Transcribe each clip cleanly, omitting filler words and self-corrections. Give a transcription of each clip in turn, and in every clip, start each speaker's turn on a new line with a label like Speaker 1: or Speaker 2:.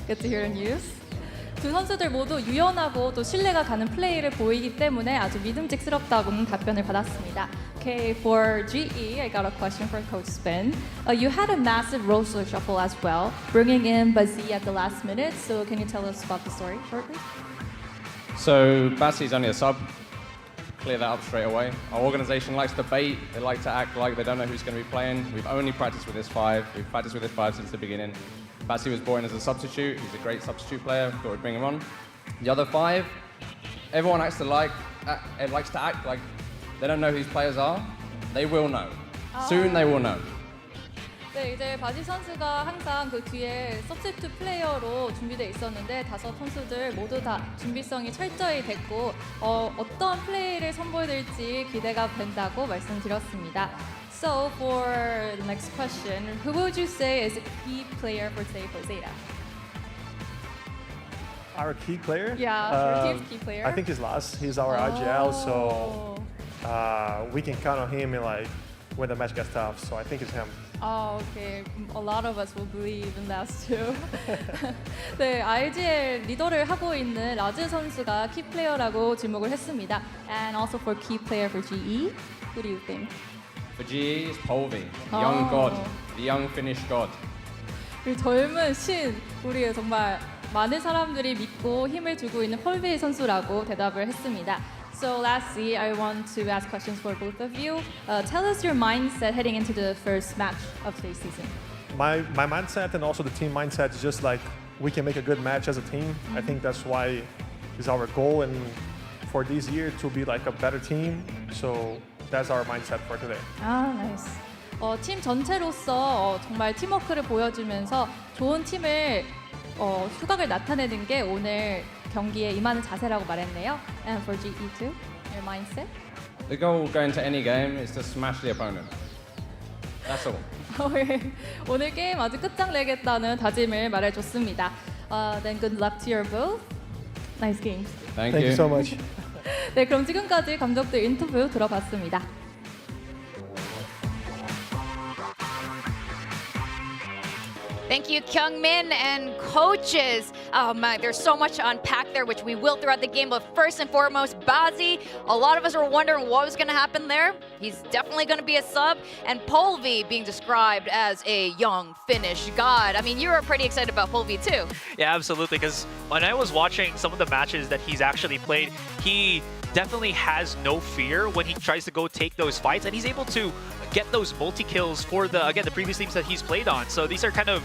Speaker 1: Good to hear the news. 두 선수들 모두 유연하고 또 신뢰가 가는 플레이를 보이기 때문에 아주 믿음직스럽다고 답변을 받았습니다. Okay, for GE, I got a question for Coach Spin. You had a massive roster shuffle as well, bringing in Bazzi at the last minute. So can you tell us about the story shortly?
Speaker 2: So Bassi's only a sub. Clear that up straight away. Our organization likes to bait. They like to act like they don't know who's going to be playing. We've only practiced with this five. We've practiced with this five since the beginning. Bassi was brought in as a substitute. He's a great substitute player. Thought we'd bring him on. The other five, everyone likes to act like they don't know who these players are. They will know. Soon they will know.
Speaker 1: 네, 이제 바지 선수가 항상 그 뒤에 서브스티튜 플레이어로 준비돼 있었는데 다섯 선수들 모두 다 준비성이 철저히 됐고 어떤 플레이를 선보여드릴지 기대가 된다고 말씀드렸습니다. So for the next question, who would you say is a key player for today for Zeta?
Speaker 3: Our key player?
Speaker 1: Yeah, your team's key player.
Speaker 3: I think he's Laz. He's our IGL, so we can count on him in like when the match gets tough. So I think it's him.
Speaker 1: Oh, okay. A lot of us will believe in that too. 네, IGL 리더를 하고 있는 라즈 선수가 키 플레이어라고 지목을 했습니다. And also for key player for GE, who do you think?
Speaker 2: For GE, it's Polvi, the young god, the young Finnish god.
Speaker 1: 우리 젊은 신, 우리 정말 많은 사람들이 믿고 힘을 주고 있는 폴비 선수라고 대답을 했습니다. So lastly, I want to ask questions for both of you. Tell us your mindset heading into the first match of today's season.
Speaker 3: My mindset and also the team mindset is just like we can make a good match as a team. I think that's why is our goal and for this year to be like a better team. So that's our mindset for today.
Speaker 1: 아, nice. 팀 전체로서 정말 팀워크를 보여주면서 좋은 팀을 후각을 나타내는 게 오늘 경기에 임하는 자세라고 말했네요. And for GE too, your mindset?
Speaker 2: The goal going to any game is to smash the opponent. That's all.
Speaker 1: 오늘 게임 아주 끝장내겠다는 다짐을 말해줬습니다. Then good luck to you both. Nice games.
Speaker 2: Thank
Speaker 3: you so much.
Speaker 1: 네, 그럼 지금까지 감독들 인터뷰 들어봤습니다.
Speaker 4: Thank you, Kyungmin and coaches. Oh my, there's so much to unpack there, which we will throughout the game. But first and foremost, Bazzi. A lot of us were wondering what was going to happen there. He's definitely going to be a sub. And Polvi being described as a young Finnish god. I mean, you were pretty excited about Polvi too.
Speaker 5: Yeah, absolutely. Because when I was watching some of the matches that he's actually played, he definitely has no fear when he tries to go take those fights, and he's able to get those multi-kills for the previous teams that he's played on. So these are kind of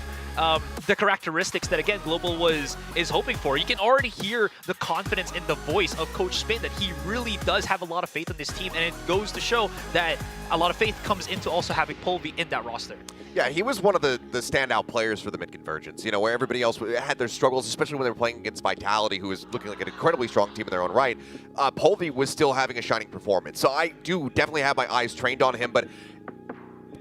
Speaker 5: the characteristics that again Global is hoping for. You can already hear the confidence in the voice of Coach Spin that he really does have a lot of faith in this team, and it goes to show that a lot of faith comes into also having Polvi in that roster.
Speaker 6: Yeah, he was one of the standout players for the mid-convergence, you know, where everybody else had their struggles, especially when they were playing against Vitality, who was looking like an incredibly strong team in their own right. Polvi was still having a shining performance. So I do definitely have my eyes trained on him, but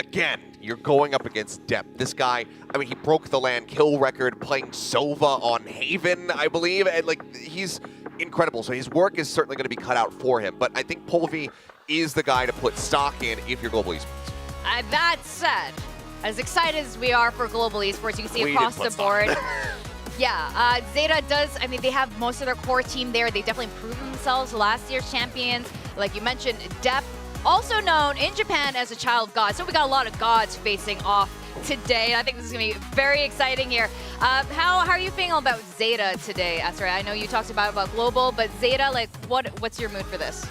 Speaker 6: again, you're going up against depth. This guy, I mean, he broke the land kill record playing Sova on Haven, I believe, and like, he's incredible. So his work is certainly going to be cut out for him, but I think Polvi is the guy to put stock in if you're Global Esports.
Speaker 4: That said, as excited as we are for Global Esports, you can see across the board. Yeah, Zeta does, I mean, they have most of their core team there. They definitely proved themselves last year's champions. Like you mentioned, Depth, also known in Japan as a child god. So we got a lot of gods facing off today. I think this is going to be very exciting here. How are you feeling about Zeta today, Asra? I know you talked about Global, but Zeta, like, what's your mood for this?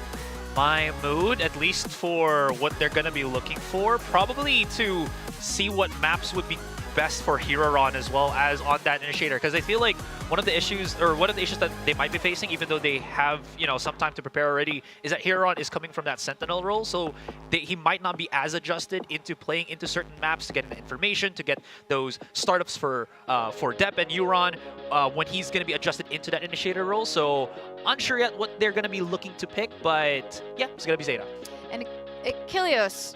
Speaker 5: My mood, at least for what they're going to be looking for, probably to see what maps would be best for Hiraron as well as on that initiator, because I feel like one of the issues that they might be facing, even though they have some time to prepare already, is that Hiraron is coming from that Sentinel role, so he might not be as adjusted into playing into certain maps to get the information, to get those startups for Dep and Euron when he's going to be adjusted into that initiator role. So unsure yet what they're going to be looking to pick, but yeah, it's going to be Zeta.
Speaker 4: And Kilios,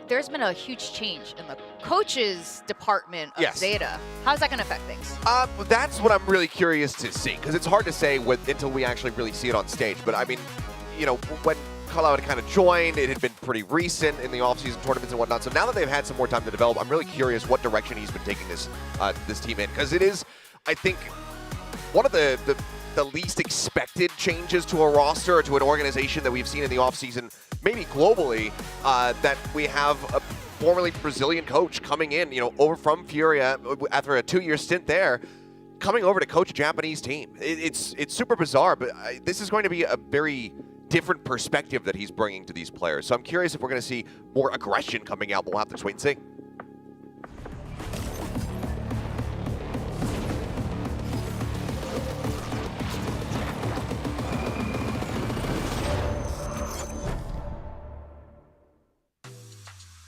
Speaker 4: there's been a huge change in the coaches department of Zeta. How's that going to affect things?
Speaker 6: That's what I'm really curious to see, because it's hard to say until we actually really see it on stage. But I mean, when Call had kind of joined, it had been pretty recent in the off-season tournaments and whatnot. So now that they've had some more time to develop, I'm really curious what direction he's been taking this team in, because it is I think one of the least expected changes to a roster or to an organization that we've seen in the offseason, maybe globally, that we have a formerly Brazilian coach coming in, over from Furia after a 2-year stint there, coming over to coach a Japanese team. It's super bizarre, but this is going to be a very different perspective that he's bringing to these players. So I'm curious if we're going to see more aggression coming out, but we'll have to just wait and see.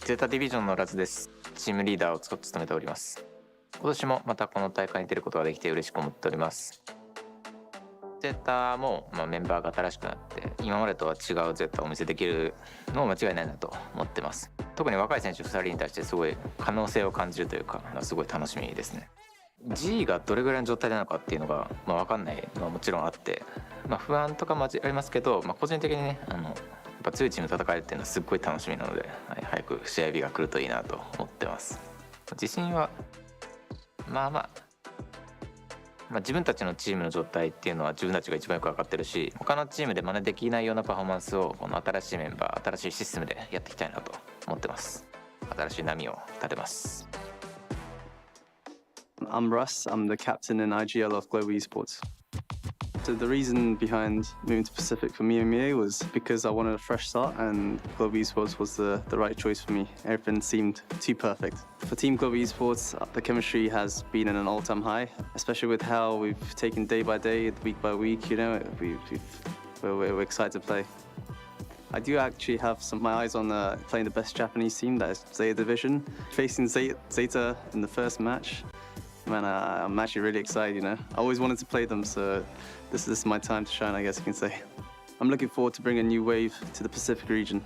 Speaker 7: ゼータディビジョンのラズです。チームリーダーを務めております。今年もまたこの大会に出ることができて嬉しく思っております。ゼータも、メンバーが新しくなって今までとは違うゼータをお見せできるのも間違いないなと思ってます。特に若い選手2人に対してすごい可能性を感じるというか、すごい楽しみですね。G がどれぐらいの状態なのかっていうのが、分かんないのはもちろんあって、不安とかもありますけど、個人的にねやっぱ強いチームと戦えるっていうのはすっごい楽しみなので、早く試合日が来るといいなと思ってます。自信は自分たちのチームの状態っていうのは自分たちが一番よく分かってるし、他のチームで真似できないようなパフォーマンスをこの新しいメンバー、新しいシステムでやっていきたいなと思ってます。新しい波を立てます。
Speaker 8: I'm Russ. I'm the captain in IGL of Global Esports. So the reason behind moving to Pacific for me and Mie was because I wanted a fresh start, and Global Esports was the right choice for me. Everything seemed too perfect. For Team Global Esports, the chemistry has been at an all-time high, especially with how we've taken day by day, week by week. We're excited to play. I do actually have my eyes on playing the best Japanese team, that is Zeta Division. Facing Zeta in the first match, man, I'm actually really excited, I always wanted to play them, so this is my time to shine, I guess you can say. I'm looking forward to bringing a new wave to the Pacific region.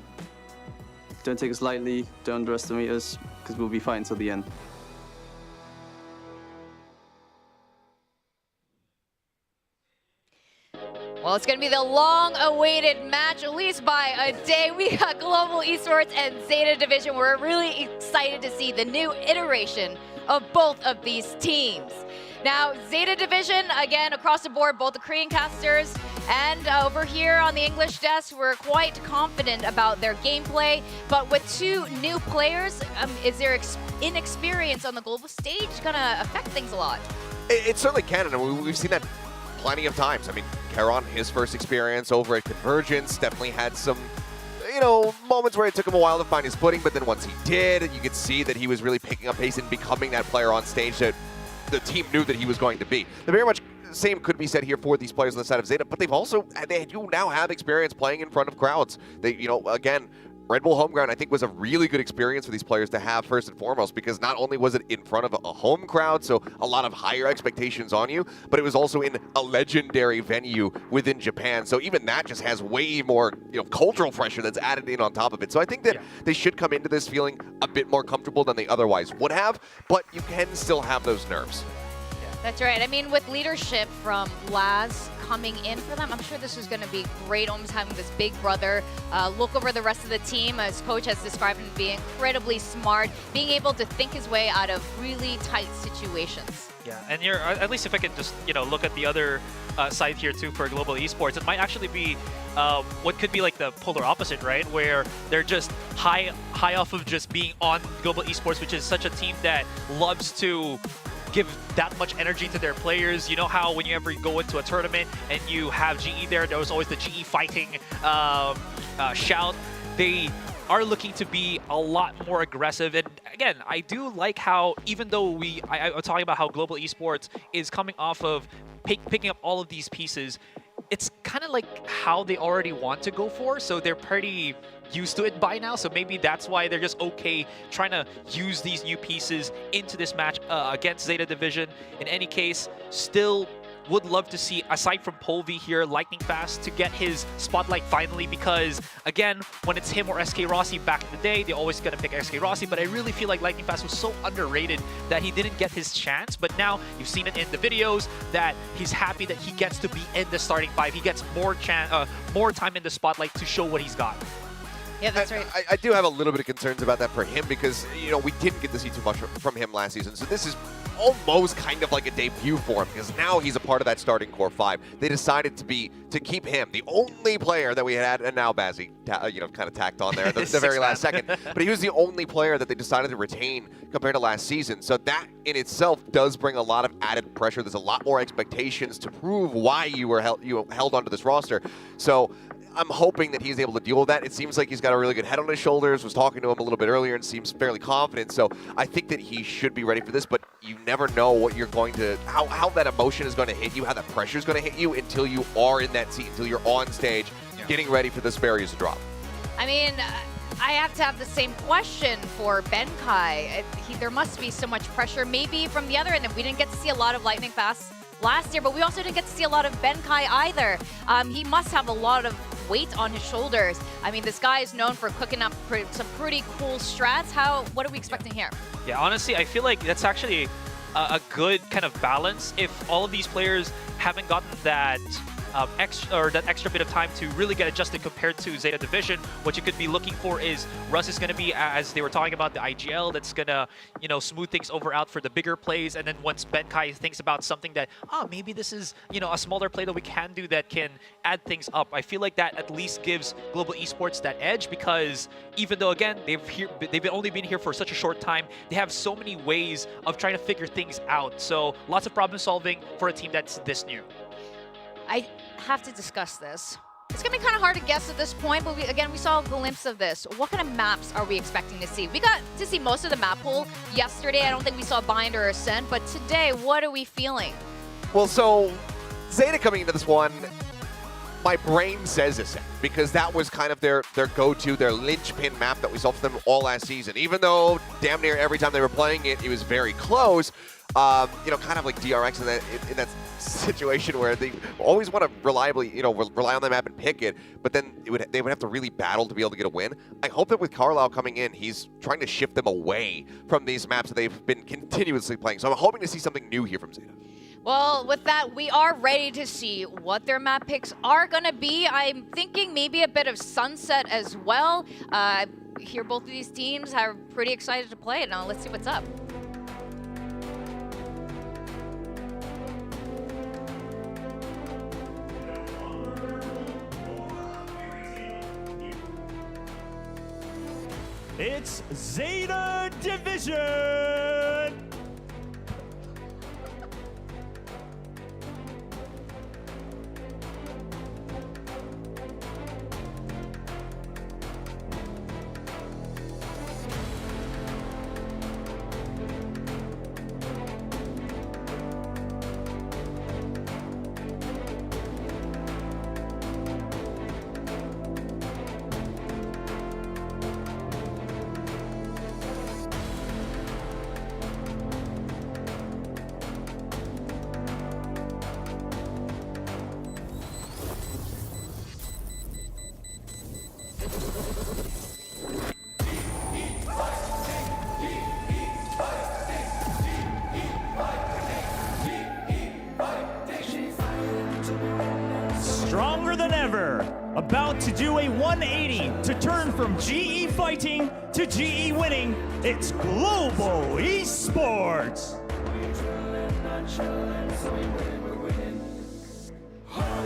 Speaker 8: Don't take us lightly, don't underestimate us, because we'll be fighting till the end.
Speaker 4: Well, it's going to be the long-awaited match, at least by a day. We got Global Esports and Zeta Division. We're really excited to see the new iteration of both of these teams. Now, Zeta Division, again, across the board, both the Korean casters and over here on the English desk, we're quite confident about their gameplay. But with two new players, is their inexperience on the global stage going to affect things a lot?
Speaker 6: It certainly can, and we've seen that plenty of times. I mean, Karon, his first experience over at Convergence, definitely had some moments where it took him a while to find his footing, but then once he did, you could see that he was really picking up pace and becoming that player on stage that the team knew that he was going to be. The very much same could be said here for these players on the side of Zeta, but they do now have experience playing in front of crowds. They, again, Red Bull Homeground, I think, was a really good experience for these players to have first and foremost, because not only was it in front of a home crowd, so a lot of higher expectations on you, but it was also in a legendary venue within Japan. So even that just has way more cultural pressure that's added in on top of it. So I think that they should come into this feeling a bit more comfortable than they otherwise would have, but you can still have those nerves.
Speaker 4: That's right. I mean, with leadership from Laz coming in for them, I'm sure this is going to be great, almost having this big brother look over the rest of the team. As coach has described him being incredibly smart, being able to think his way out of really tight situations.
Speaker 5: Yeah, and at least if I could just look at the other side here too for Global Esports, it might actually be what could be like the polar opposite, right? Where they're just high off of just being on Global Esports, which is such a team that loves to give that much energy to their players. You know how whenever you go into a tournament and you have GE there was always the GE fighting shout. They are looking to be a lot more aggressive. And again, I do like how, even though I'm talking about how Global Esports is coming off of picking up all of these pieces, it's kind of like how they already want to go for, so they're pretty used to it by now, so maybe that's why they're just okay trying to use these new pieces into this match against Zeta Division. In any case, still would love to see, aside from Polvi here, Lightning Fast to get his spotlight finally, because again, when it's him or SK Rossi back in the day, they're always gonna pick SK Rossi, but I really feel like Lightning Fast was so underrated that he didn't get his chance. But now you've seen it in the videos that he's happy that he gets to be in the starting five. He gets more time in the spotlight to show what he's got.
Speaker 4: Yeah, that's right.
Speaker 6: I do have a little bit of concerns about that for him, because we didn't get to see too much from him last season. So this is almost kind of like a debut for him, because now he's a part of that starting core 5. They decided to keep him, the only player that we had, and now Bazzi, kind of tacked on there at the very last second. But he was the only player that they decided to retain compared to last season. So that in itself does bring a lot of added pressure. There's a lot more expectations to prove why you were held onto this roster. So I'm hoping that he's able to deal with that. It seems like he's got a really good head on his shoulders. Was talking to him a little bit earlier and seems fairly confident. So I think that he should be ready for this, but you never know what you're going to, how that emotion is going to hit you, how that pressure is going to hit you until you are in that seat, until you're on stage, getting ready for this barriers to drop.
Speaker 4: I mean, I have to have the same question for Benkai. There must be so much pressure, maybe from the other end. We didn't get to see a lot of Lightning Fast last year, but we also didn't get to see a lot of Benkai either. He must have a lot of weight on his shoulders. I mean, this guy is known for cooking up some pretty cool strats. What are we expecting here?
Speaker 5: Yeah, honestly, I feel like that's actually a good kind of balance if all of these players haven't gotten that extra bit of time to really get adjusted compared to Zeta Division. What you could be looking for is Russ is going to be, as they were talking about, the IGL that's going to, smooth things out for the bigger plays. And then once Benkai thinks about something that, maybe this is, a smaller play that we can do that can add things up. I feel like that at least gives Global Esports that edge, because even though, again, they've only been here for such a short time, they have so many ways of trying to figure things out. So lots of problem solving for a team that's this new.
Speaker 4: I have to discuss this. It's going to be kind of hard to guess at this point, but we saw a glimpse of this. What kind of maps are we expecting to see? We got to see most of the map pool yesterday. I don't think we saw Bind or Ascent, but today, what are we feeling?
Speaker 6: Well, so Zeta coming into this one, my brain says Ascent, because that was kind of their go-to, their linchpin map that we saw from them all last season. Even though damn near every time they were playing it, it was very close. Kind of like DRX in that situation where they always want to reliably, rely on the map and pick it, but then they would have to really battle to be able to get a win. I hope that with Carlisle coming in, he's trying to shift them away from these maps that they've been continuously playing. So I'm hoping to see something new here from Zeta.
Speaker 4: Well, with that, we are ready to see what their map picks are going to be. I'm thinking maybe a bit of Sunset as well. Here, both of these teams are pretty excited to play it. Now, let's see what's up.
Speaker 9: It's Zeta Division! Stronger than ever, about to do a 180 to turn from GE fighting to GE winning. It's Global Esports.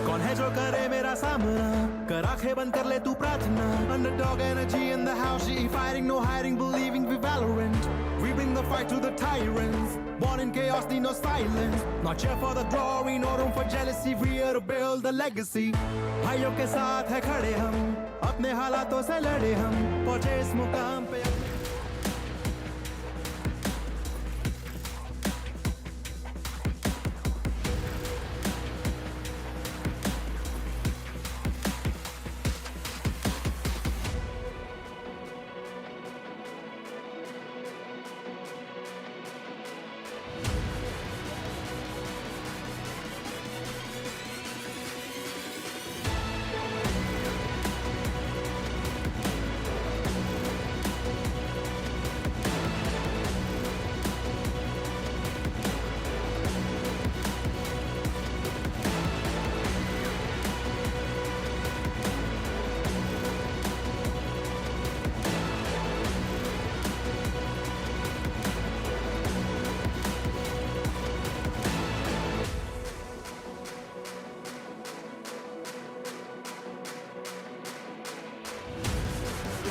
Speaker 10: कौन है जो करे मेरा सामना कर आंखें बंद कर ले तू प्रार्थना underdog energy in the house GE fighting no hiding believing we Valorant we bring the fight to the tyrants born in chaos need no silence not here for the glory no room for jealousy we here to build the legacy भाइयों के साथ है खड़े हम अपने हालातों से लड़े हम पहुंचे इस मुकाम पे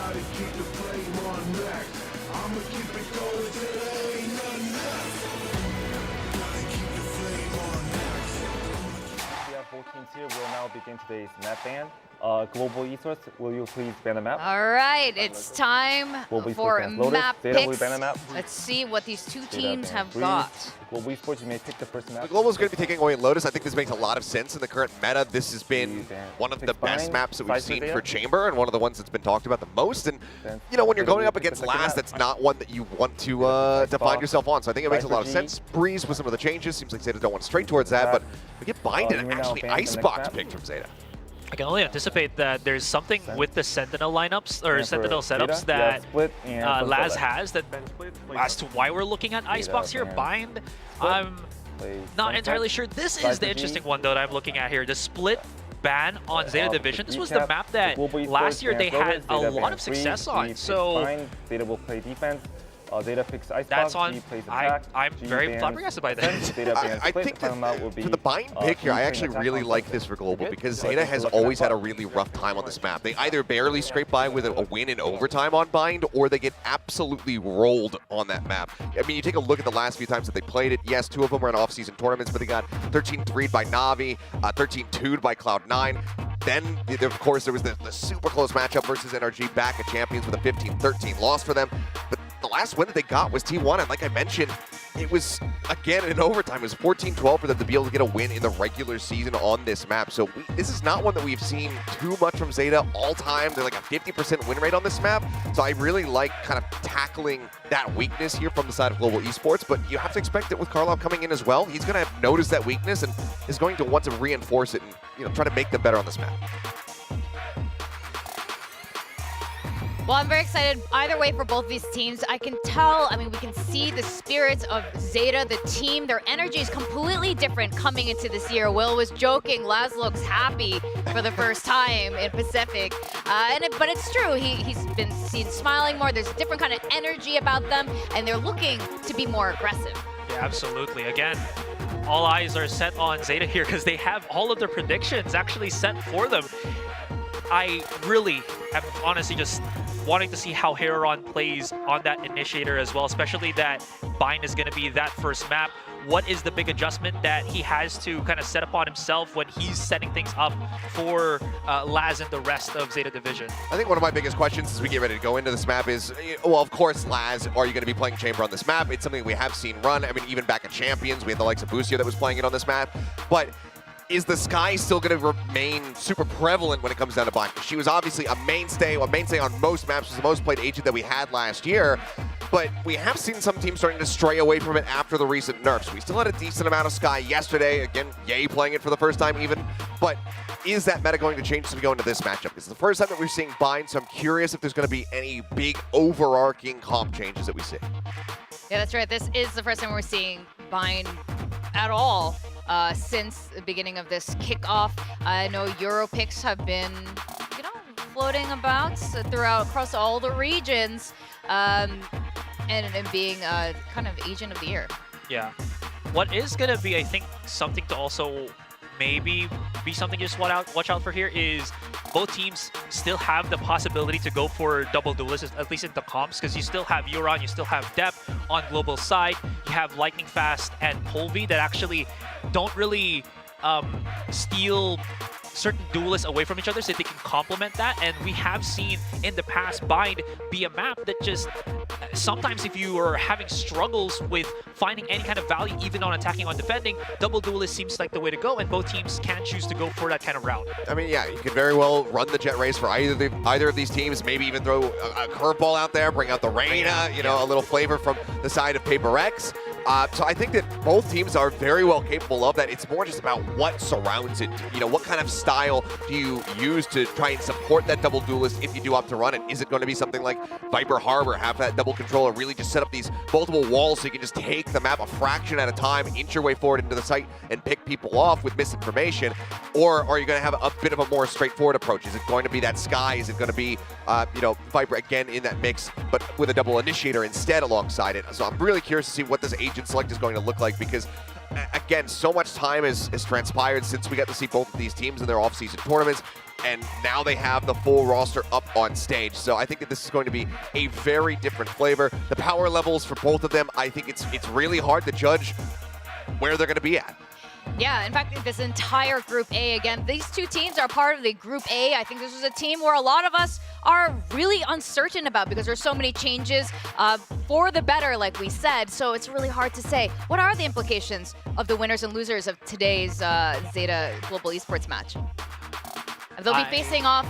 Speaker 11: We have both teams here. We'll now begin today's map ban. Global Esports, will you please ban the map?
Speaker 4: All right, it's time
Speaker 11: Global
Speaker 4: for
Speaker 11: Esports loaded.
Speaker 4: map
Speaker 11: Data, will you
Speaker 4: picks.
Speaker 11: ban the map?
Speaker 4: Let's see what these two
Speaker 11: Data
Speaker 4: teams
Speaker 11: ban
Speaker 4: have
Speaker 11: three.
Speaker 4: got.
Speaker 11: Global Esports, you may pick the first map.
Speaker 6: The Global is going to be taking away Lotus. I think this makes a lot of sense in the current meta. This has been one of the best maps that we've seen for Chamber and one of the ones that's been talked about the most. And, you know, when you're going up against Laz, that's not one that you want to find yourself on. So I think it makes a lot of sense. Breeze with some of the changes. Seems like Zeta don't want straight towards that, but we get Bind and actually Icebox picked from Zeta.
Speaker 5: I can only anticipate that there's something with the Sentinel lineups or Sentinel setups that Laz has that as to why we're looking at Icebox here. Bind, I'm not entirely sure. This is the interesting one though that I'm looking at here. The split ban on Zeta Division. This was the map that last year they had a lot of success on. So
Speaker 11: Zeta will play defense. Zeta picks Icebox,
Speaker 5: that's on.
Speaker 11: G plays attack,
Speaker 5: I'm
Speaker 11: G
Speaker 5: very
Speaker 11: bans
Speaker 5: flabbergasted by that.
Speaker 6: I think that for the Bind pick here, I actually really like this for Global because Zeta has always had a really rough time on this map. They either barely scrape by with a win in overtime on Bind, or they get absolutely rolled on that map. I mean, you take a look at the last few times that they played it. Yes, 2 of them were in off-season tournaments, but they got 13-3'd by Navi, 13-2'd by Cloud9. Then, of course, there was the super close matchup versus NRG back at Champions with a 15-13 loss for them. But the last win that they got was T1, and like I mentioned, it was, again, in overtime. It was 14-12 for them to be able to get a win in the regular season on this map. So this is not one that we've seen too much from Zeta all time. They're like a 50% win rate on this map. So I really like kind of tackling that weakness here from the side of Global Esports, but you have to expect it with Karlov coming in as well. He's going to notice that weakness and is going to want to reinforce it and, you know, try to make them better on this map.
Speaker 4: Well, I'm very excited either way for both these teams. I can tell, I mean, we can see the spirits of Zeta, the team. Their energy is completely different coming into this year. Will was joking, Laz looks happy for the first time in Pacific. But it's true, he's been seen smiling more. There's a different kind of energy about them, and they're looking to be more aggressive.
Speaker 5: Yeah, absolutely. Again, all eyes are set on Zeta here because they have all of their predictions actually set for them. I really am honestly just wanting to see how Heron plays on that initiator as well, especially that Bind is going to be that first map. What is the big adjustment that he has to kind of set upon himself when he's setting things up for Laz and the rest of Zeta Division?
Speaker 6: I think one of my biggest questions as we get ready to go into this map is, well, of course, Laz, are you going to be playing Chamber on this map? It's something we have seen run. I mean, even back at Champions, we had the likes of Bucio that was playing it on this map. But is the Sky still going to remain super prevalent when it comes down to Bind? She was obviously a mainstay on most maps, was the most played agent that we had last year, but we have seen some teams starting to stray away from it after the recent nerfs. We still had a decent amount of Sky yesterday, again, Yay playing it for the first time even, but is that meta going to change as we go into this matchup? It's the first time that we're seeing Bind, so I'm curious if there's going to be any big overarching comp changes that we see.
Speaker 4: Yeah, that's right. This is the first time we're seeing Bind at all. Since the beginning of this kickoff. I know Euro picks have been, you know, floating about across all the regions, and being kind of agent of the year.
Speaker 5: Yeah. What is going to be, I think, something to also maybe be something you just watch out for here is both teams still have the possibility to go for double duelists, at least in the comps, because you still have Euron, you still have Depth on global side, you have Lightning Fast and Polvi that actually don't really steal certain duelists away from each other so they can complement that. And we have seen in the past Bind be a map that just sometimes if you are having struggles with finding any kind of value even on attacking on defending, double duelist seems like the way to go, and both teams can choose to go for that kind of route. I mean, yeah, you could very well run the jet race for either of these teams, maybe even throw a curveball out there, bring out the Reyna, you know, a little flavor from the side of Perifericos. So I think that both teams are very well capable of that. It's more just about what surrounds it. You know, what kind of style do you use to try and support that double duelist if you do opt to run it? Is it going to be something like Viper Harbor, have that double controller, really just set up these multiple walls so you can just take the map a fraction at a time, inch your way forward into the site, and pick people off with misinformation? Or are you going to have a bit of a more straightforward approach? Is it going to be that Sky? Is it going to be, you know, Viper again in that mix, but with a double initiator instead alongside it? So I'm really curious to see what this agent select is going to look like, because
Speaker 6: again, so much time has transpired since we got to see both of these teams in their off-season tournaments, and now they have the full roster up on stage. So I think that this is going to be a very different flavor. The power levels for both of them, I think it's really hard to judge where they're going to be at.
Speaker 4: Yeah, in fact, this entire Group A, again, these two teams are part of the Group A. I think this was a team where a lot of us are really uncertain about because there's so many changes for the better, like we said. So it's really hard to say. What are the implications of the winners and losers of today's Zeta Global Esports match? They'll be facing off